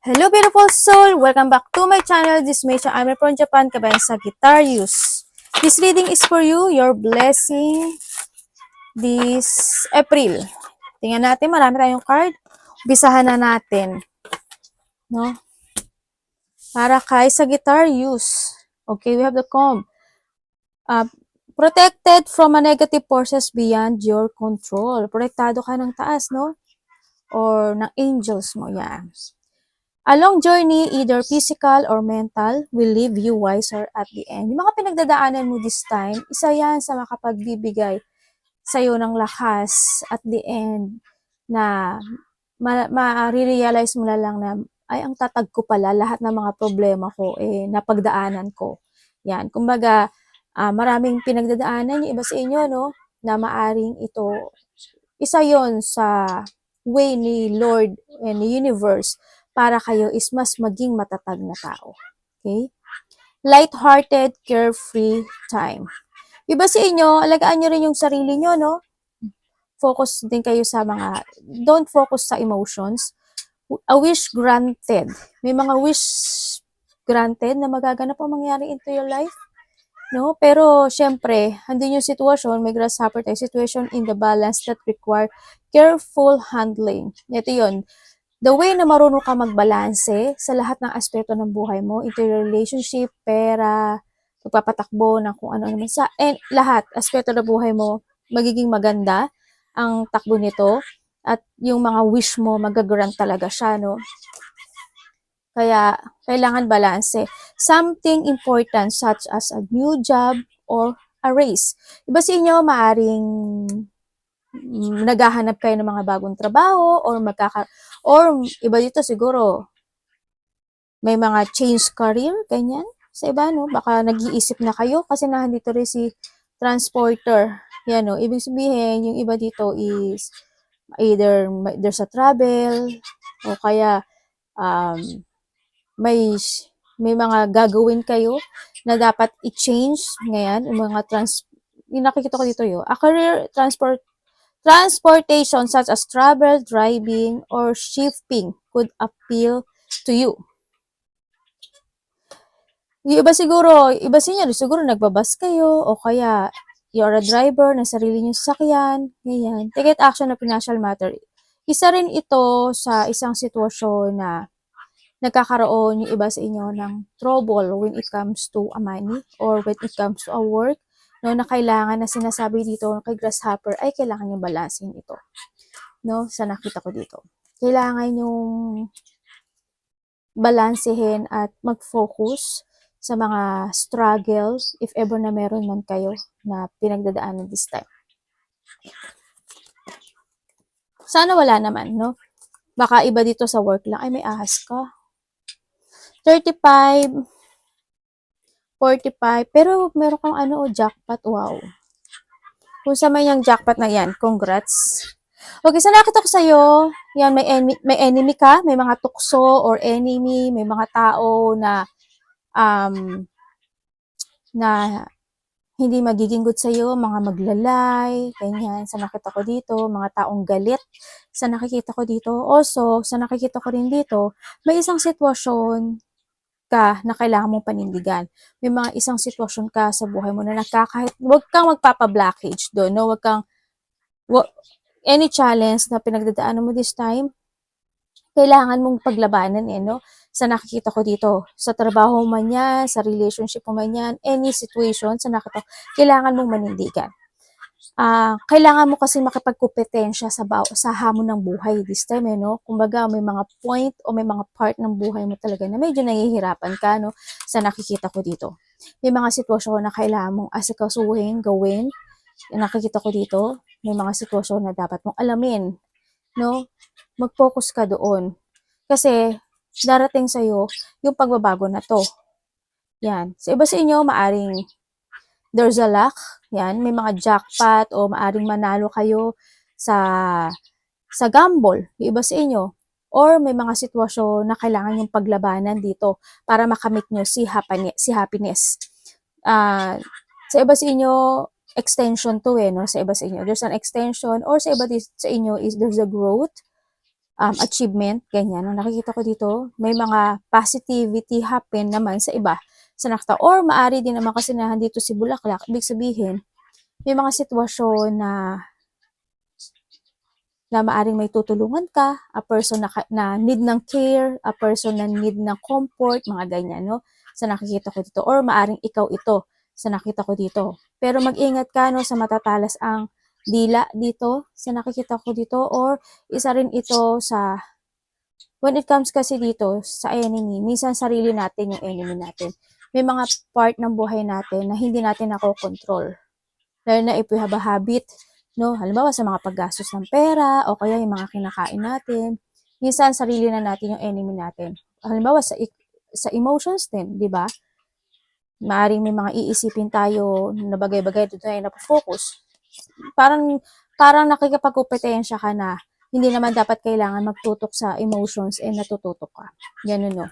Hello beautiful soul! Welcome back to my channel. This is Meisha. I'm from Japan, kabayan sa Sagittarius. This reading is for you, your blessing this April. Tingnan natin, marami tayong card. Bisahan na natin. No? Para kay Sagittarius. Okay, we have the comb. Protected from a negative forces beyond your control. Protektado ka ng taas, no? Or ng angels mo, yan. A long journey, either physical or mental, will leave you wiser at the end. Yung mga pinagdadaanan mo this time, isa yan sa makapagbibigay sa'yo ng lakas at the end na ma-realize mo na lang na ay, ang tatag ko pala, lahat ng mga problema ko, napagdaanan ko. Yan, kumbaga, maraming pinagdadaanan yung iba sa inyo, no, na maaring ito, isa yon sa way ni Lord and the universe para kayo is mas maging matatag na tao. Okay? Light-hearted, carefree time. Iba sa inyo, alagaan nyo rin yung sarili nyo, no? Focus din kayo sa mga, don't focus sa emotions. A wish granted. May mga wish granted na magaganap ang mangyari into your life. No? Pero, syempre, andun yung sitwasyon, may grasshopper tayo, situation in the balance that require careful handling. Ito yun. The way na marunong ka magbalanse sa lahat ng aspeto ng buhay mo, into your relationship, pera, pagpapatakbo ng kung ano naman sa, and lahat, aspeto ng buhay mo, magiging maganda ang takbo nito, at yung mga wish mo, magagrant talaga siya, no? Kaya, kailangan balanse. Something important such as a new job or a raise. Iba sa inyo, maaring naghahanap kayo ng mga bagong trabaho or or iba dito siguro may mga change career, ganyan. Sa iba, no? Baka nag-iisip na kayo kasi nandito rin si transporter. Yan, no? Ibig sabihin, yung iba dito is either there's a travel o kaya may mga gagawin kayo na dapat i-change ngayon, yung mga yung nakikita ko dito yun, a career transportation such as travel, driving, or shipping could appeal to you. Yung iba siguro, iba sa inyo, siguro nagbabas kayo, o kaya you're a driver na sarili nyo sasakyan, ganyan. Take action na financial matter. Isa rin ito sa isang sitwasyon na nagkakaroon yung iba sa inyo ng trouble when it comes to a money or when it comes to a work, no, na kailangan na sinasabi dito kay grasshopper ay kailangan yung balansin ito. No, sa nakita ko dito. Kailangan yung balansehin at mag-focus sa mga struggles if ever na meron man kayo na pinagdadaanan this time. Sana wala naman, no? Baka iba dito sa work lang, ay may ahas ka. 35, 45, pero meron kang jackpot, wow. Kung sa may yung jackpot na yan, congrats. Okay, so nakita ko sa'yo, yan, may enemy ka, may mga tukso or enemy, may mga tao na na hindi magiging good sa'yo, mga maglalay, ganyan, sa nakita ko dito, mga taong galit, sa nakikita ko dito. Also, sa nakikita ko rin dito, may isang sitwasyon ka na kailangan mong panindigan. May mga isang sitwasyon ka sa buhay mo na huwag kang magpapa-blockage doon, no? Any challenge na pinagdadaanan mo this time, kailangan mong paglabanan no? Sa nakikita ko dito, sa trabaho man yan, sa relationship mo man yan, any situation, sa nakita ko, kailangan mong manindigan. Kailangan mo kasi makipagkompetensya sa hamon ng buhay this time, no? Kumbaga, may mga point o may mga part ng buhay mo talaga na medyo nahihirapan ka, no? Sa nakikita ko dito. May mga sitwasyon na kailangan mong asikasuhin, gawin. Nakikita ko dito, may mga sitwasyon na dapat mong alamin, no? Mag-focus ka doon. Kasi, darating sa'yo yung pagbabago na to. Yan. Sa iba sa inyo, maaring there's a luck. Yan. May mga jackpot o maaring manalo kayo sa gamble. Yung iba sa inyo. Or may mga sitwasyon na kailangan yung paglabanan dito para makamit nyo si happiness. Sa iba sa inyo, extension to no? Sa iba sa inyo, there's an extension, or sa iba sa inyo is there's a growth, achievement, ganyan. Ang nakikita ko dito, may mga positivity happen naman sa iba sa nakita. Or maari din naman kasi na dito si Bulaklak, ibig sabihin, may mga sitwasyon na maaring may tutulungan ka, a person na need ng care, a person na need ng comfort, mga ganyan, no? Sa nakikita ko dito. Or maaring ikaw ito sa nakita ko dito. Pero mag-ingat ka, no, sa matatalas ang dila dito sa nakikita ko dito. Or isa rin ito sa, when it comes kasi dito sa enemy, minsan sarili natin yung enemy natin. May mga part ng buhay natin na hindi natin nakokontrol. Lalo na if we have a habit, no? Halimbawa sa mga paggastos ng pera o kaya yung mga kinakain natin. Minsan sarili na natin yung enemy natin. Halimbawa sa emotions din, di ba? Maaring may mga iisipin tayo na bagay-bagay doon tayo na-focus. Parang nakikipagkompetensya ka na hindi naman dapat kailangan magtutok sa emotions and natututok ka. Ganun, no?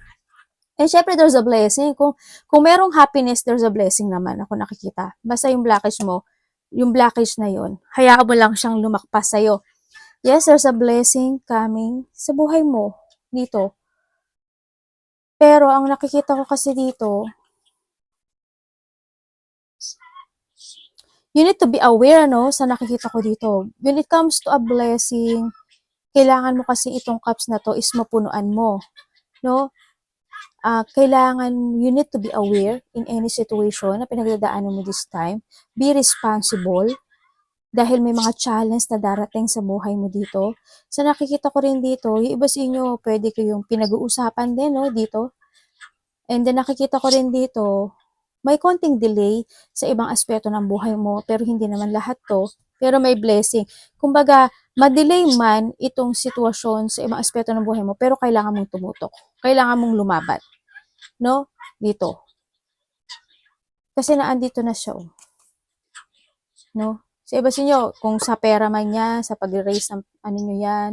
And syempre, there's a blessing. Kung merong happiness, there's a blessing naman ako nakikita. Basta yung blockage mo, yung blockage na yun, hayaan mo lang siyang lumakpas sa'yo. Yes, there's a blessing coming sa buhay mo dito. Pero ang nakikita ko kasi dito, you need to be aware, no, sa nakikita ko dito. When it comes to a blessing, kailangan mo kasi itong cups na to is mapunuan mo, no? Kailangan, you need to be aware in any situation na pinagdadaanan mo this time. Be responsible dahil may mga challenge na darating sa buhay mo dito. So nakikita ko rin dito, yung iba sa inyo, pwede kayong pinag-uusapan din, no, dito. And then nakikita ko rin dito, may konting delay sa ibang aspeto ng buhay mo, pero hindi naman lahat to, pero may blessing. Kumbaga, ma-delay man itong sitwasyon sa ibang aspeto ng buhay mo, pero kailangan mong tumutok. Kailangan mong lumaban. No? Dito. Kasi naandito na siya, oh. No? Sa iba sa inyo, kung sa pera man yan, sa pag-raise ng ano nyo yan,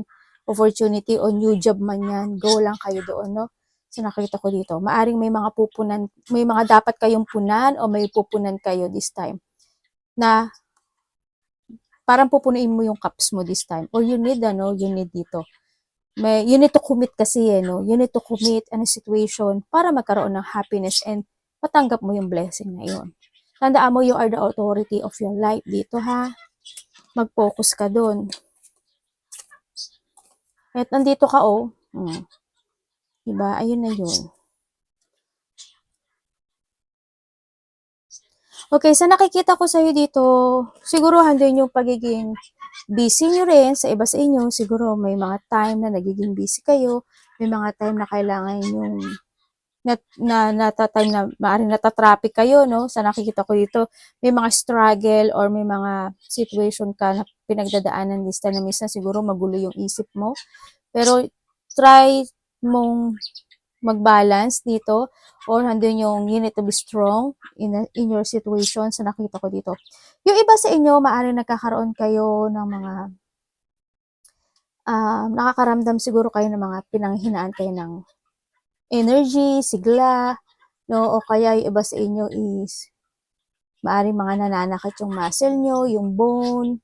opportunity o new job man yan, go lang kayo doon, no? So nakita ko dito, maaring may mga pupunan, may mga dapat kayong punan o may pupunan kayo this time na parang pupunuin mo yung cups mo this time. Or you need dito. You need to commit kasi, no? You need to commit in a situation para magkaroon ng happiness and matanggap mo yung blessing na yun. Tandaan mo, you are the authority of your life dito, ha? Mag-focus ka dun. At nandito ka, oh. Diba? Ayun na yun. Okay, sa nakikita ko sa'yo dito, siguro handin yung pagiging busy nyo rin sa iba sa inyo. Siguro may mga time na nagiging busy kayo. May mga time na kailangan yung time na maaaring natatraffic kayo, no? Sa nakikita ko dito, may mga struggle or may mga situation ka na pinagdadaanan this time na minsan siguro magulo yung isip mo. Pero try mong mag-balance dito or handun yung you need to be strong in your situation sa nakita ko dito. Yung iba sa inyo, maaaring nagkakaroon kayo ng mga nakakaramdam siguro kayo ng mga pinanghinaan kayo ng energy, sigla, no? O kaya yung iba sa inyo is maaaring mga nananakit yung muscle nyo, yung bone,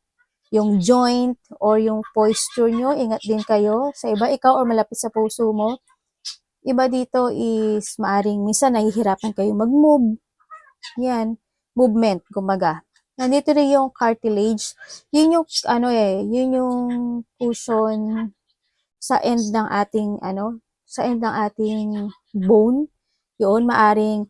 yung joint, or yung posture nyo. Ingat din kayo sa iba, ikaw or malapit sa puso mo. Iba dito is maaring minsan nahihirapan kayo mag-move. Yan, movement, kumbaga. Nandito rin yung cartilage. Yun yung yun yung cushion sa end ng ating bone. Yun, maaring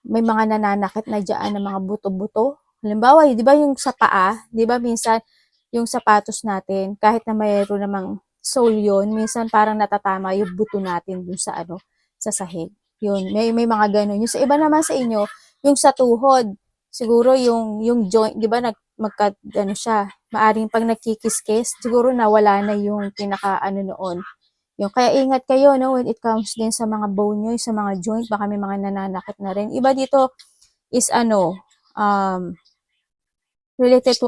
may mga nananakit na diyan ng mga buto-buto. Halimbawa, di ba yung sa paa, di ba minsan yung sapatos natin, kahit na mayroon namang sole yun, minsan parang natatama yung buto natin dun sa sa sahig. Yun, may mga ganun. Yung sa iba naman sa inyo, yung sa tuhod, siguro yung joint, di ba siya, maaring pag nagkikiskis, siguro nawala na yung pinaka noon. Yung, kaya ingat kayo, no, when it comes din sa mga bone nyo, sa mga joint, baka may mga nananakit na rin. Iba dito is related to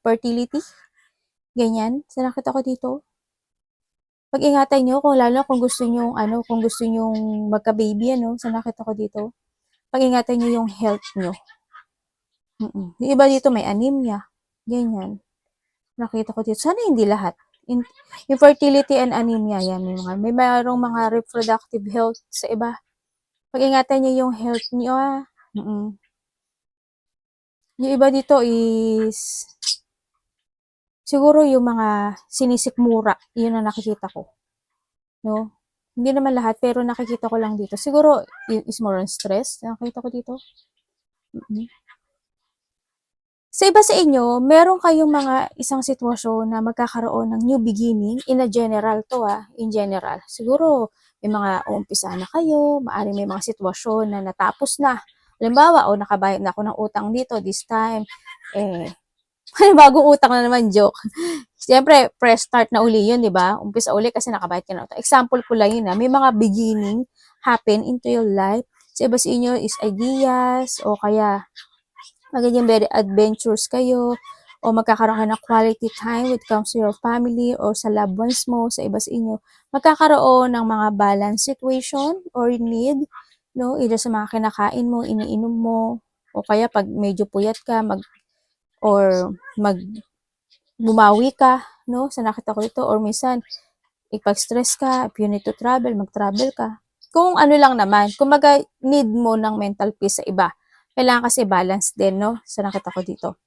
fertility. Ganyan. Sa nakita ko dito. Pag-ingatan nyo, kung gusto nyo, magka-baby, sa nakita ko dito. Pag-ingatan nyo yung health nyo. Yung iba dito may anemia. Ganyan. Nakita ko dito. Sana hindi lahat. Infertility and anemia, yan. May mayroong mga reproductive health sa iba. Pag-ingatan niyo yung health niyo, Yung iba dito is, siguro yung mga sinisikmura, yun ang nakikita ko. No? Hindi naman lahat, pero nakikita ko lang dito. Siguro, is more on stress. Nakikita ko dito. Sa iba sa inyo, meron kayong mga isang sitwasyon na magkakaroon ng new beginning in a general to in general. Siguro, may mga uumpisa na kayo, maaaring may mga sitwasyon na natapos na. Halimbawa, nakabayad na ako ng utang dito this time. Bagong utang na naman, joke. Siyempre, fresh start na uli yun, di ba? Umpisa uli kasi nakabayad ka na utang. Example ko lang yun, May mga beginning happen into your life. Sa iba sa inyo is ideas, o kaya magiging very adventurous kayo, o magkakaroon ka ng quality time when it comes to your family or sa loved ones mo, sa iba sa inyo. Magkakaroon ng mga balance situation or need, no? Either sa mga kinakain mo, iniinom mo, o kaya pag medyo puyat ka, bumawi ka, no? Sa nakita ko ito, or minsan, ipag-stress ka, if you need to travel, mag-travel ka. Kung ano lang naman, kumaga need mo ng mental peace sa iba. Kailangan kasi balance din, no? Sa nakita ko dito.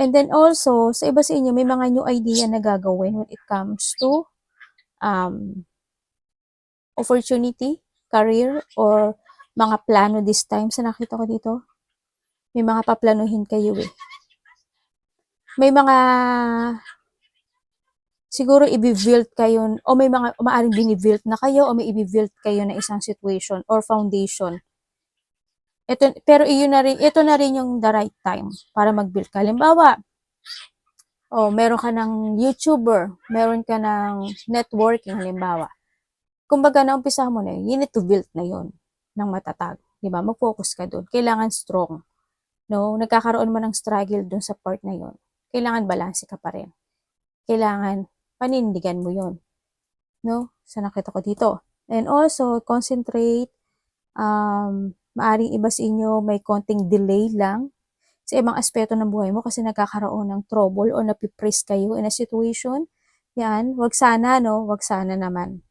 And then also, sa iba sa inyo, may mga new idea na gagawin when it comes to opportunity, career, or mga plano this time. Sa nakita ko dito, may mga paplanuhin kayo May mga siguro i-build kayo, o may mga maaring bini-build na kayo, o may i-build kayo na isang situation or foundation. Pero ito na rin yung the right time para mag-build ka. Halimbawa, meron ka ng YouTuber, meron ka ng networking, halimbawa. Kumbaga, naumpisa mo na you need to build na yon ng matatag. Diba? Mag-focus ka doon. Kailangan strong. No? Nagkakaroon mo ng struggle doon sa part na yon. Kailangan balanse ka pa rin. Kailangan panindigan mo yon. No? Sa nakita ko dito. And also, concentrate. Maaring iba sa inyo may konting delay lang sa ibang aspeto ng buhay mo kasi nagkakaroon ng trouble o napipress kayo in a situation. Yan, wag sana, no? Wag sana naman.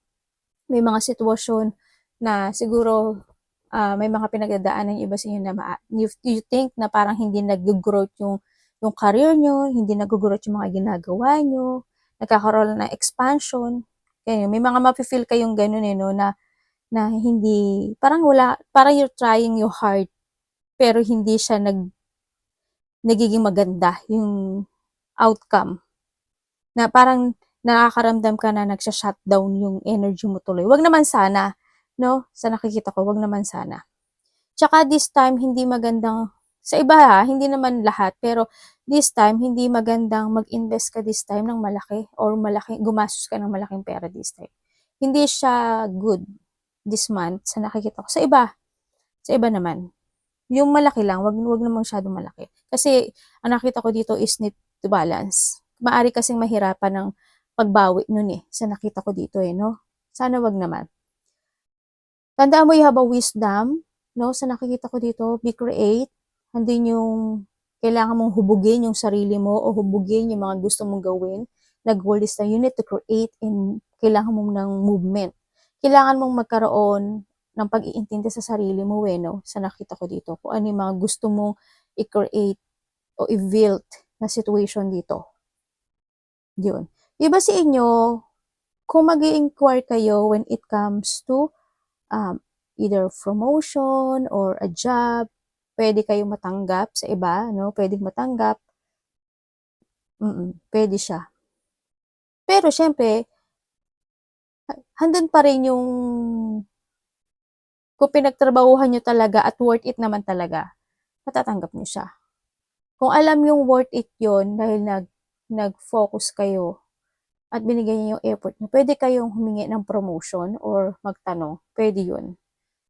May mga sitwasyon na siguro may mga pinagdadaanan yung iba sa inyo na you think na parang hindi nag-growth yung career nyo, hindi nag-growth yung mga ginagawa nyo, nagkakaroon ng expansion. Kaya may mga mafe-feel kayong ganun no, na hindi, parang you're trying your hard, pero hindi siya nagiging maganda yung outcome. Na parang nakakaramdam ka na nagsha-shutdown yung energy mo tuloy. Wag naman sana, no? Sa nakikita ko, wag naman sana. Tsaka this time, hindi magandang, sa iba hindi naman lahat, pero this time, hindi magandang mag-invest ka this time ng malaki or gumastos ka ng malaking pera this time. Hindi siya good this month sa nakikita ko. Sa iba naman. Yung malaki lang, wag naman masyadong malaki. Kasi, ang nakita ko dito is need to balance. Maari kasing mahirapan ng pagbawi nun sa nakita ko dito no? Sana wag naman. Tandaan mo, you have a wisdom, no? Sa nakikita ko dito, be create. Hindi yung kailangan mong hubugin yung sarili mo o hubugin yung mga gusto mong gawin. Nag-goal is na you need to create and kailangan mong ng movement. Kailangan mong magkaroon ng pag-iintindi sa sarili mo no? Sa nakita ko dito. Kung ano yung mga gusto mong i-create o i-build na situation dito. Yun. Iba sa inyo, kung mag-i-inquire kayo when it comes to either promotion or a job, pwede kayong matanggap sa iba, no? Pwedeng matanggap. Pwede siya. Pero syempre, handun pa rin yung kung pinagtrabahuhan nyo talaga at worth it naman talaga, matatanggap nyo siya. Kung alam yung worth it yon dahil nag-focus kayo at binigay niyo yung effort nyo, pwede kayong humingi ng promotion or magtanong. Pwede yun.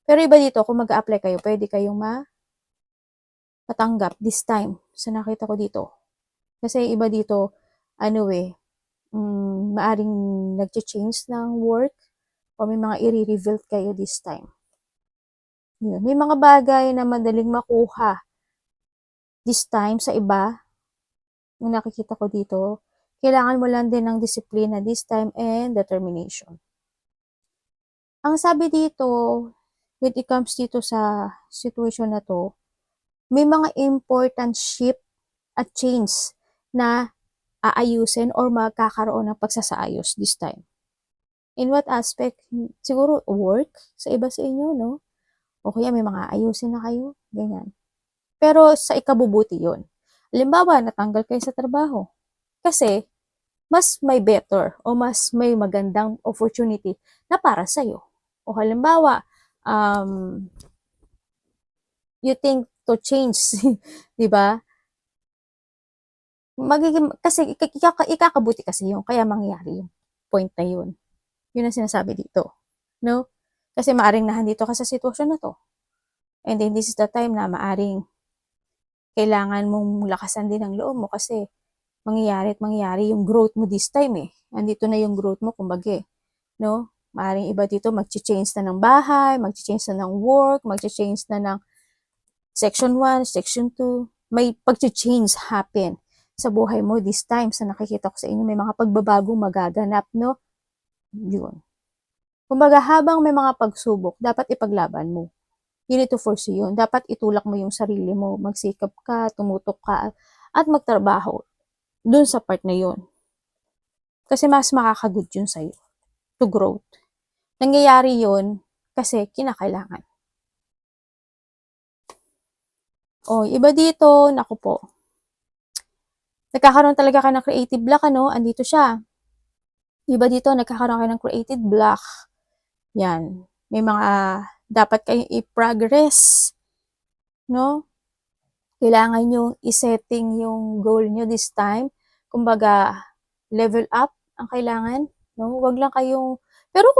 Pero iba dito, kung mag-a-apply kayo, pwede kayong matanggap this time. Sa nakita ko dito. Kasi iba dito, maaring nag-change ng work o may mga i-reveal kayo this time. Yun. May mga bagay na madaling makuha this time sa iba. Yung nakikita ko dito, Kailangan mo lang din ng disiplina this time and determination. Ang sabi dito, when it comes dito sa situation na to, may mga important shift at change na aayusin or magkakaroon ng pagsasaayos this time. In what aspect? Siguro work sa iba sa inyo, no? O kaya may mga ayusin na kayo, ganyan. Pero sa ikabubuti yun. Halimbawa, natanggal kayo sa trabaho. Kasi, mas may better o mas may magandang opportunity na para sa'yo. O halimbawa, you think to change, di ba? Kasi ikakabuti kasi yun, kaya mangyayari yung point na yun. Yun ang sinasabi dito. No? Kasi maaring nahandito ka sa sitwasyon na to. And then this is the time na maaring kailangan mong lakasan din ang loob mo kasi mangyayari at mangyayari yung growth mo this time eh. Andito na yung growth mo, kumbaga eh. No? Maaring iba dito, mag-change na ng bahay, mag-change na ng work, mag-change na ng section 1, section 2. May pag-change happen sa buhay mo this time sa nakikita ko sa inyo. May mga pagbabagong magaganap, no? Yun. Kumbaga, habang may mga pagsubok, dapat ipaglaban mo. You need to foresee yun. Dapat itulak mo yung sarili mo. Magsikap ka, tumutok ka, at magtrabaho dun sa part na yun. Kasi mas makakagood yun sa'yo to growth. Nangyayari yun kasi kinakailangan. O, iba dito, naku po. Nagkakaroon talaga ka ng creative block, ano? Andito siya. Iba dito, nagkakaroon kayo ng creative block. Yan. May mga dapat kayong i-progress. No? Kailangan nyo i-setting yung goal nyo this time. Kumbaga, level up ang kailangan. No? Wag lang kayong... Pero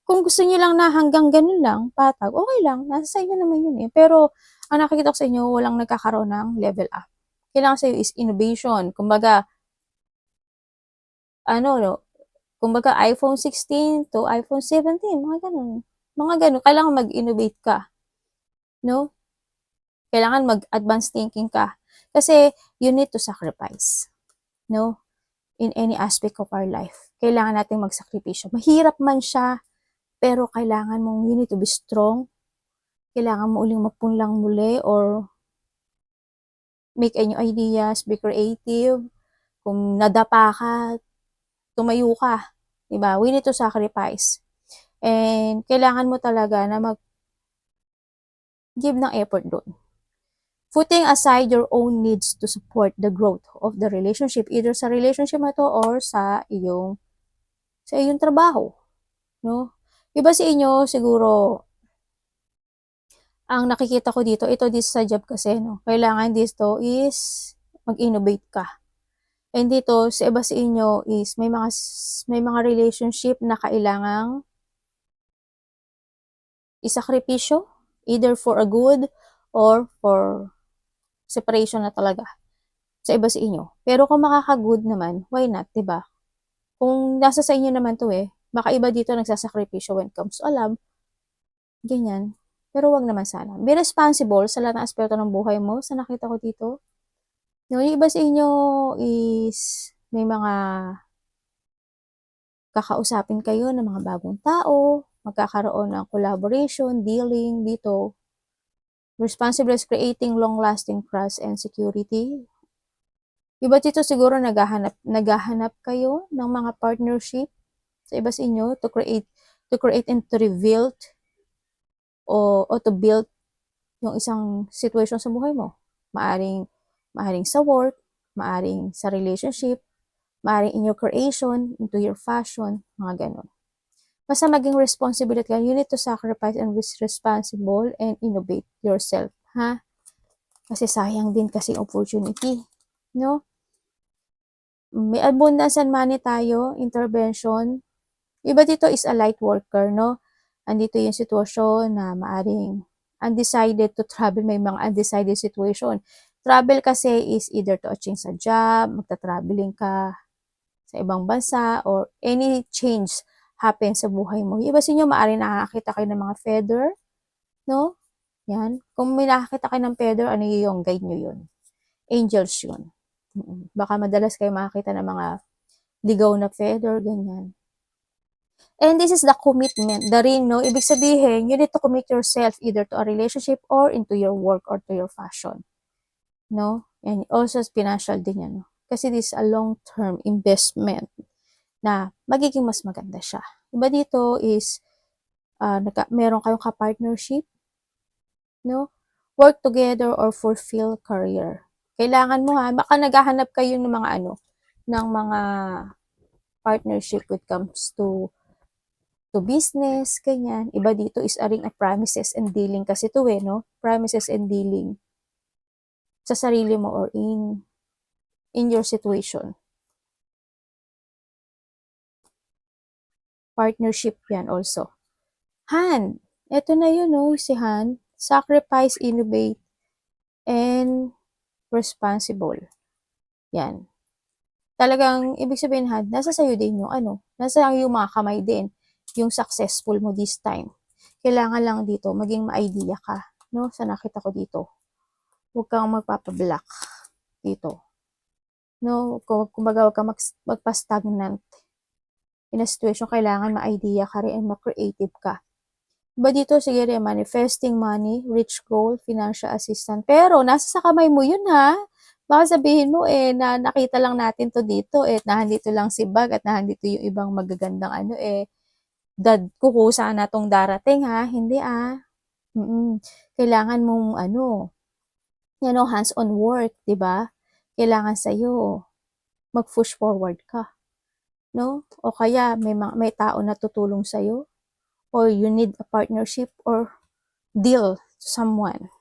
kung gusto niyo lang na hanggang ganun lang, patag, okay lang. Nasa sa inyo naman yun eh. Pero, ang nakikita ko sa inyo, walang nagkakaroon ng level up. Kailangan sa'yo is innovation. Kumbaga, no? Kumbaga, iPhone 16 to iPhone 17, mga ganun. Mga ganun. Kailangan mag-innovate ka. No? Kailangan mag-advance thinking ka. Kasi, you need to sacrifice. No? In any aspect of our life. Kailangan natin magsakripisyo. Mahirap man siya, pero kailangan mong, you need to be strong. Kailangan mo uling magpunlang muli or make new ideas, be creative. Kung nadapa ka, tumayo ka. Diba? We need to sacrifice. And kailangan mo talaga na mag-give ng effort doon. Putting aside your own needs to support the growth of the relationship, either sa relationship mo to or sa iyong trabaho. No? Iba sa inyo, siguro, ang nakikita ko dito, ito sa job kasi, no? Kailangan dito is mag-innovate ka. And dito, sa iba sa inyo is may mga relationship na kailangang isakripisyo, either for a good or for separation na talaga sa iba sa inyo. Pero kung makaka-good naman, why not, 'di ba? Kung nasa sa inyo naman to eh, baka iba dito nagsasakripisyo when it comes to love, ganyan. Pero wag naman sana. Be responsible sa lahat ng aspeto ng buhay mo, sa nakita ko dito. Yung iba sa inyo is may mga kakausapin kayo ng mga bagong tao, magkakaroon ng collaboration, dealing dito. Responsible is creating long-lasting trust and security. Iba dito siguro naghahanap kayo ng mga partnership sa iba sa inyo to create and to reveal o to build yung isang situation sa buhay mo. Maaring sa work, maaring sa relationship, maaring in your creation, into your fashion, mga ganun. Basta maging responsibility ka, you need to sacrifice and be responsible and innovate yourself, ha? Kasi sayang din kasi opportunity, no? May abundance and money tayo, intervention. Iba dito is a light worker, no? Andito yung sitwasyon na maaring undecided to travel, may mga undecided situation. Travel kasi is either to change sa job, magta-traveling ka sa ibang bansa, or any change happen sa buhay mo. Iba sa inyo, maaring nakakita kayo ng mga feather, no? Yan. Kung may nakakita kayo ng feather, ano yung guide nyo yun? Angels yun. Baka madalas kayo makakita ng mga ligaw na feather, ganyan. And this is the commitment, the ring, no? Ibig sabihin, you need to commit yourself either to a relationship or into your work or to your fashion, no? And also financial din yan, no? Kasi this is a long-term investment na magiging mas maganda siya. Iba dito is, meron kayong ka-partnership, no? Work together or fulfill career. Kailangan mo ha, baka naghahanap kayo ng mga ng mga partnership when it comes to business, ganyan. Iba dito is a ring of promises and dealing kasi to no? Promises and dealing sa sarili mo or in your situation. Partnership yan also. Hand. Ito na yun, no? Si hand. Sacrifice, innovate, and responsible. Yan. Talagang, ibig sabihin, hand, nasa sayo din yung nasa yung mga kamay din, yung successful mo this time. Kailangan lang dito, maging ma-idea ka, no? Sa nakita ko dito. Huwag kang magpapablock dito. No? Kumbaga, huwag kang magpa-stagnant. In a situation, kailangan ma-idea ka rin and ma-creative ka. Ba dito, sige rin, manifesting money, rich goal, financial assistance. Pero, nasa sa kamay mo yun ha. Baka sabihin mo na nakita lang natin to dito nahandito lang si bag at nahandito yung ibang magagandang kukusa na tong darating ha. Hindi Kailangan mong hands-on work, di ba? Kailangan sa'yo mag-push forward ka. No? O kaya may tao na tutulong sa'yo or you need a partnership or deal to someone.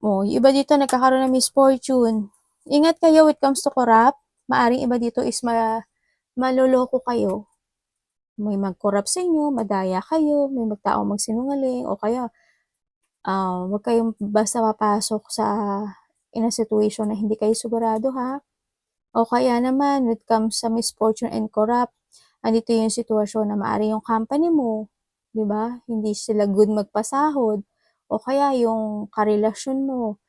Yung iba dito nagkakaroon ng misfortune. Ingat kayo when it comes to corrupt. Maaring iba dito is maloloko kayo. May mag-corrupt sa inyo, madaya kayo, may magtaong magsinungaling, o kaya wag kayong basta papasok in a situation na hindi kayo sigurado ha. O kaya naman, when it comes sa misfortune and corrupt, andito yung sitwasyon na maaari yung company mo, di ba? Hindi sila good magpasahod. O kaya yung karelasyon mo,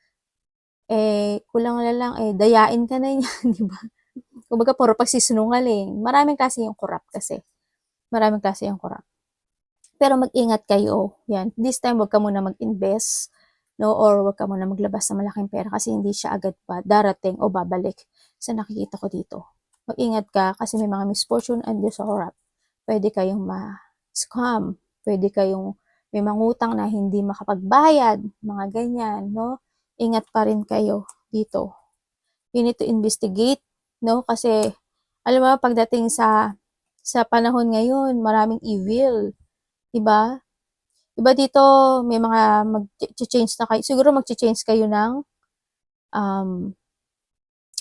kulang na lang, dayain ka na niyan, di ba? Kumbaga, puro pagsisinungaling. Maraming klase yung corrupt kasi. Maraming klase yung corrupt. Pero mag-ingat kayo. Yan. This time, wag ka muna mag-invest, no? Or wag ka muna maglabas ng malaking pera kasi hindi siya agad pa darating o babalik sa nakikita ko dito. Mag-ingat ka kasi may mga misfortune and corrupt. Pwede kayong ma-scam. Pwede kayong may mangutang na hindi makapagbayad. Mga ganyan, no? Ingat pa rin kayo dito. You need to investigate, no? Kasi, alam mo, pagdating sa panahon ngayon, maraming evil. Diba? Iba dito, may mga mag-change na kayo. Siguro mag-change kayo ng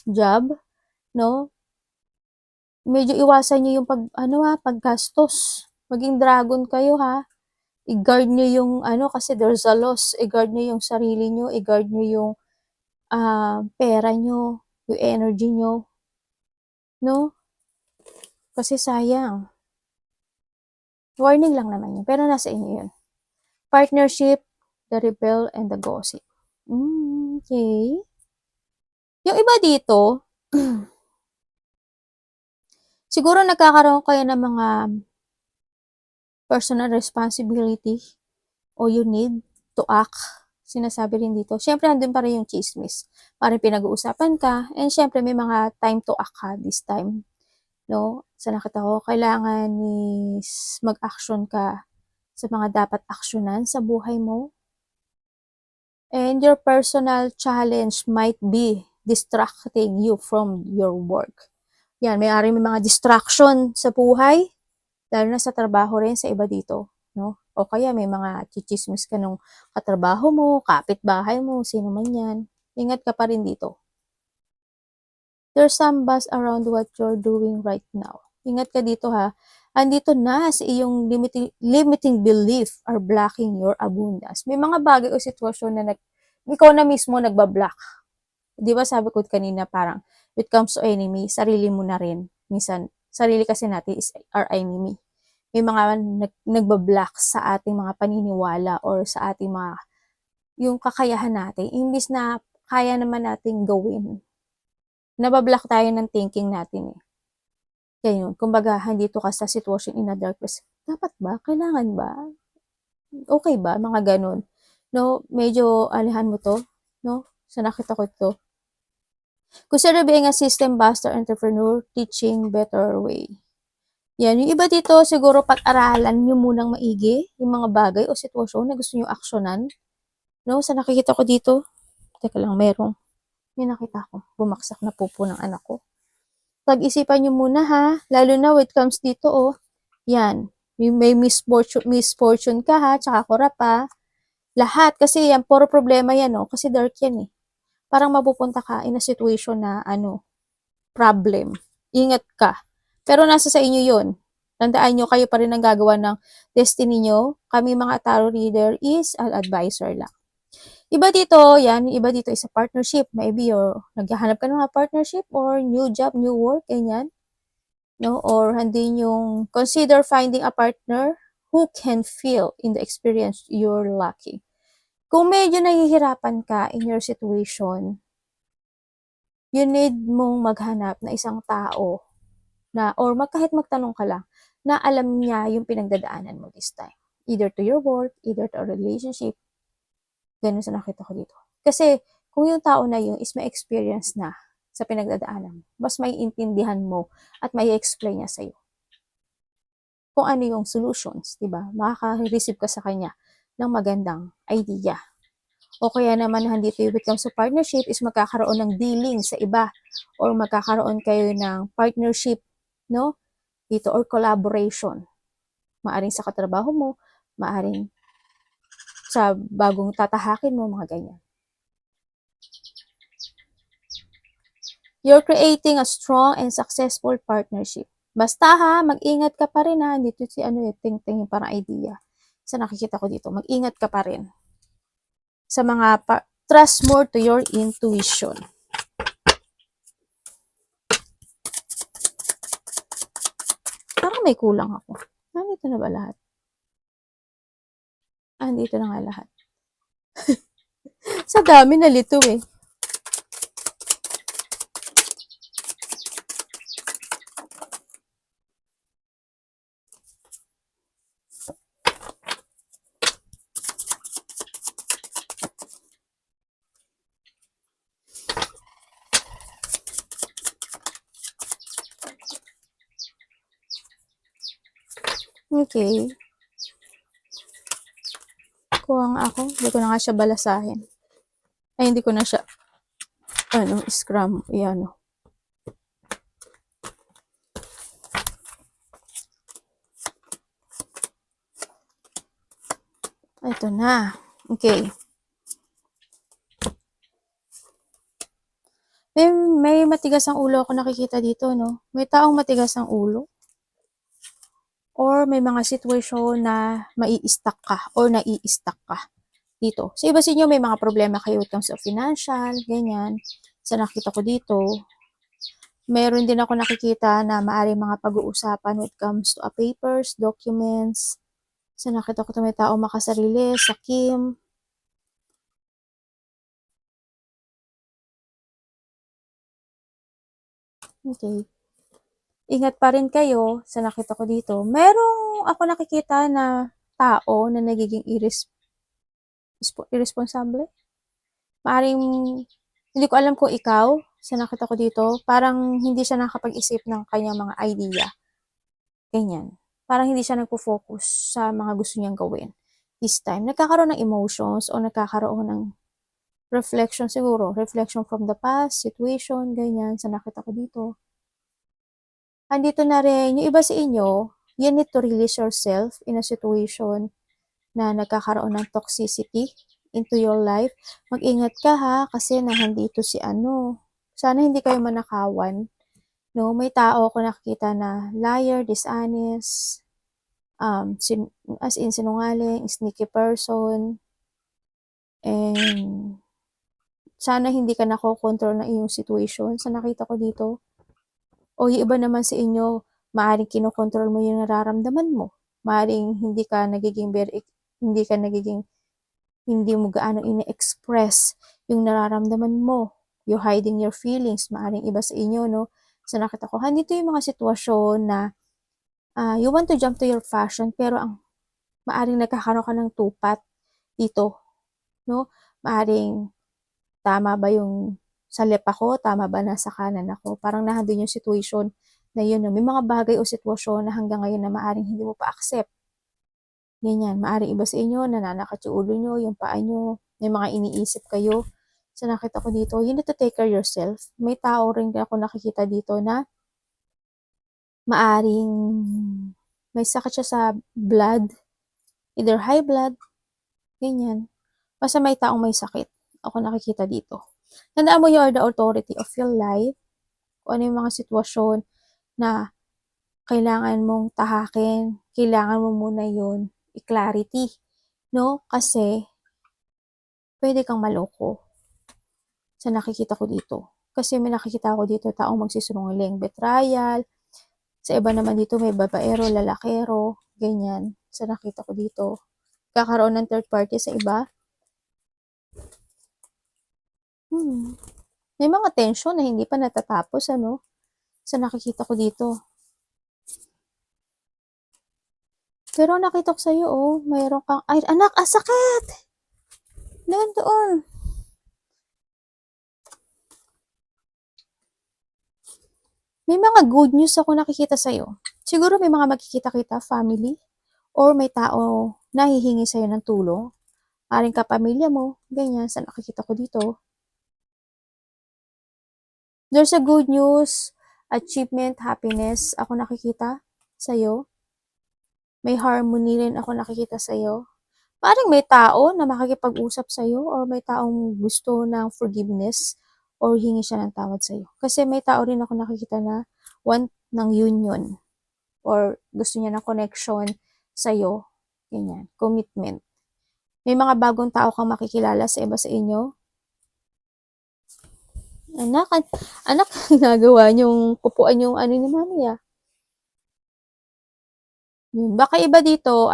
job, no? Medyo iwasan niyo yung paggastos. Maging dragon kayo ha. I-guard niyo yung kasi there's a loss. I-guard niyo yung sarili niyo, i-guard niyo yung pera niyo, yung energy niyo. No? Kasi sayang. Warning lang naman yun. Pero nasa inyo yun. Partnership, the rebel, and the gossip. Okay. Yung iba dito, siguro nagkakaroon kayo ng mga personal responsibility o you need to act. Sinasabi rin dito. Siyempre, andun pa rin yung chismis. Parang pinag-uusapan ka. And siyempre, may mga time to act ka this time. No? Sa nakita ko, kailangan is mag-action ka sa mga dapat aksyonan sa buhay mo. And your personal challenge might be distracting you from your work. Yan, may mga distraction sa buhay, lalo na sa trabaho rin sa iba dito, no? O kaya may mga chichismis ka nung katrabaho mo, kapitbahay mo, sino man yan. Ingat ka pa rin dito. There's some buzz around what you're doing right now. Ingat ka dito ha. Andito na sa iyong limiting belief are blocking your abundance. May mga bagay o sitwasyon na ikaw na mismo nagbablock. Di ba sabi ko kanina parang, when it comes to enemy, sarili mo na rin. Minsan, sarili kasi natin is our enemy. May mga nagbablock sa ating mga paniniwala or sa ating yung kakayahan natin. Imbis na kaya naman nating gawin. nabablock tayo ng thinking natin eh. Kaya yun, kumbaga, handito ka sa sitwasyon in a dark place. Dapat ba? Kailangan ba? Okay ba? Mga ganun. No, medyo alihan mo to, no? So nakita ko ito. Consider being a system buster entrepreneur, teaching better way. Yan, yung iba dito, siguro pag-aralan nyo munang maigi yung mga bagay o sitwasyon na gusto nyo aksyonan. No, sa nakikita ko dito, teka lang, may nakita ko, bumaksak na pupo ng anak ko. Pag-isipan nyo muna ha, lalo na when it comes dito, oh, yan, may misfortune ka ha, tsaka kurap pa, lahat, kasi yan, puro problema yan, oh, kasi dark yan eh. Parang mapupunta ka in a situation na, problem. Ingat ka. Pero nasa sa inyo yun. Tandaan nyo, kayo pa rin ang gagawa ng destiny nyo. Kami mga tarot reader is an advisor lang. Iba dito, yan, iba dito is a partnership. Maybe naghahanap ka ng mga partnership or new job, new work, ganyan. No? Or hindi yung consider finding a partner who can feel in the experience you're lucky. Kung medyo nahihirapan ka in your situation, you need mong maghanap na isang tao na, or kahit magtanong ka lang, na alam niya yung pinagdadaanan mo this time. Either to your work, either to a relationship. Ganun sa nakita ko dito. Kasi, kung yung tao na yun is may experience na sa pinagdadaanan mo, mas may intindihan mo at may explain niya sa'yo kung ano yung solutions, di ba? Makaka-receive ka sa kanya ng magandang idea. O kaya naman handito when it comes to partnership is magkakaroon ng dealing sa iba or magkakaroon kayo ng partnership, no? Dito or collaboration. Maaring sa katrabaho mo, maaring sa bagong tatahakin mo, mga ganyan. You're creating a strong and successful partnership. Basta ha, mag-ingat ka pa rin ha. Dito si ting-ting yung parang idea. Sa nakikita ko dito, mag-ingat ka pa rin. Sa mga trust more to your intuition. Parang may kulang ako. Nandito na ba lahat? Nandito na nga lahat. Sa dami nalito eh. Okay. Kuha nga ako. Hindi ko na nga siya balasahin. Ay, hindi ko na siya, scrum, iyan. Ito na. Okay. May matigas ang ulo ako nakikita dito, no? May taong matigas ang ulo. Or may mga sitwasyon na mai-stuck ka or nai-stuck ka dito. So, iba sa inyo, may mga problema kayo with terms of financial, ganyan. Sa nakita ko dito, meron din ako nakikita na maaaring mga pag-uusapan when it comes to papers, documents. Sa nakita ko may tao makasarili, sakim. Okay. Ingat pa rin kayo sa nakita ko dito. Merong ako nakikita na tao na nagiging irresponsible. Maring, hindi ko alam kung ikaw, sa nakita ko dito, parang hindi siya nakapag-isip ng kanyang mga idea. Ganyan. Parang hindi siya nagpo-focus sa mga gusto niyang gawin. This time, nagkakaroon ng emotions o nagkakaroon ng reflection siguro. Reflection from the past, situation, ganyan, sa nakita ko dito. Andito na rin, yung iba sa inyo, you need to release yourself in a situation na nagkakaroon ng toxicity into your life. Mag-ingat ka ha, kasi nahandito si sana hindi kayo manakawan. No, may tao ako nakikita na liar, dishonest, as in sinungaling, sneaky person, and sana hindi ka nakokontrol ng iyong situation. Sa nakita ko dito, o yung iba naman sa inyo, maaaring kinokontrol mo yung nararamdaman mo. Maaaring hindi mo gaano ine-express yung nararamdaman mo. you're hiding your feelings, maaring iba sa inyo, no? So, nakita ko, nandito yung mga sitwasyon na you want to jump to your passion, pero maaring nagkakaroon ka ng tupat dito, no? Maaring, tama ba yung sa left ako, tama ba nasa kanan ako? Parang nandun yung situation na yun, no? May mga bagay o sitwasyon na hanggang ngayon na maaring hindi mo pa accept. Ganyan, maaring iba sa inyo, nananakat yung ulo nyo, yung paa nyo, may mga iniisip kayo. So, nakita ko dito, you need to take care yourself. May tao rin ako nakikita dito na maaring may sakit siya sa blood, either high blood, ganyan. Basta may taong may sakit. Ako nakikita dito. Tandaan mo, you are the authority of your life. Kung ano yung mga sitwasyon na kailangan mong tahakin, kailangan mo muna yun, i-clarity. No? Kasi, pwede kang maloko sa nakikita ko dito. Kasi may nakikita ko dito taong magsisinungaling, betrayal. Sa iba naman dito may babaero, lalakero, ganyan. Sa nakita ko dito. Kakaroon ng third party sa iba. May mga tension na hindi pa natatapos, ano? Sa nakikita ko dito. Pero nakita ko sa'yo, oh, mayroon kang, ay, anak, sakit! Doon. May mga good news ako nakikita sa'yo. Siguro may mga makikita kita, family, or may tao na hihingi sa'yo ng tulong. Maring kapamilya mo, ganyan, sa nakikita ko dito. There's a good news, achievement, happiness, ako nakikita sa'yo. May harmony rin ako nakikita sa'yo. Parang may tao na makikipag-usap sa'yo or may taong gusto ng forgiveness or hingi siya ng tawad sa'yo. Kasi may tao rin ako nakikita na want ng union or gusto niya ng connection sa'yo. Ganyan, commitment. May mga bagong tao kang makikilala sa iba sa inyo. Anak, ginagawa niyong kupuan yung ano ni mami ah. Yun. Baka iba dito,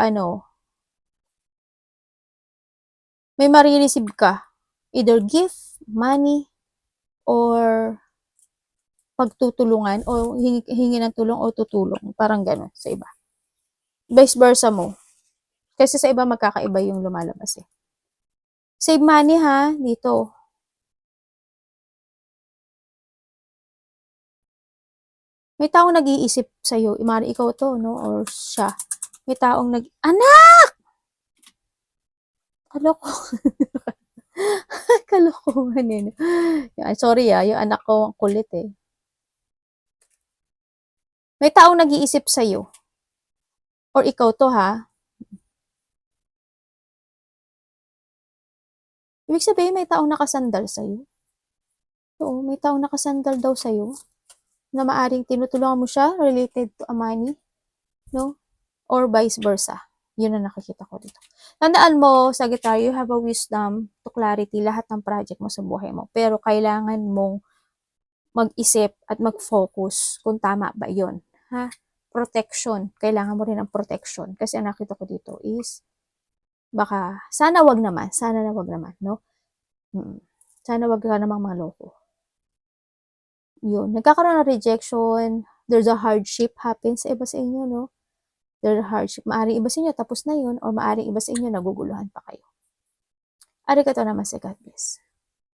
may marireceive ka. Either gift, money, or pagtutulungan, o hingi ng tulong o tutulong. Parang gano'n sa iba. Vice versa mo. Kasi sa iba magkakaiba yung lumalabas eh. Save money ha, dito. May taong nag-iisip sa'yo, imari ikaw to, no? Or siya. May taong anak! Kalokohan eh. Sorry yung anak ko ang kulit eh. May taong nag-iisip sa'yo. Or ikaw to ha. Ibig sabihin may taong nakasandal sa'yo. Oo, may taong nakasandal daw sa'yo. Na maaring tinutulungan mo siya related to a money. No? Or vice versa. Yun ang nakikita ko dito. Tandaan mo, Sagittario, you have a wisdom to clarity lahat ng project mo sa buhay mo. Pero kailangan mong mag-isip at mag-focus kung tama ba yun. Ha? Protection. Kailangan mo rin ng protection. Kasi ang nakita ko dito is, baka, sana wag naman, no? Sana wag ka namang maloko. Yun. Nagkakaroon ng rejection, there's a hardship happens sa iba sa inyo, no? There's a hardship. Maaring iba sa inyo, tapos na yun, or maaring iba sa inyo, naguguluhan pa kayo. Arigato naman sa God bless.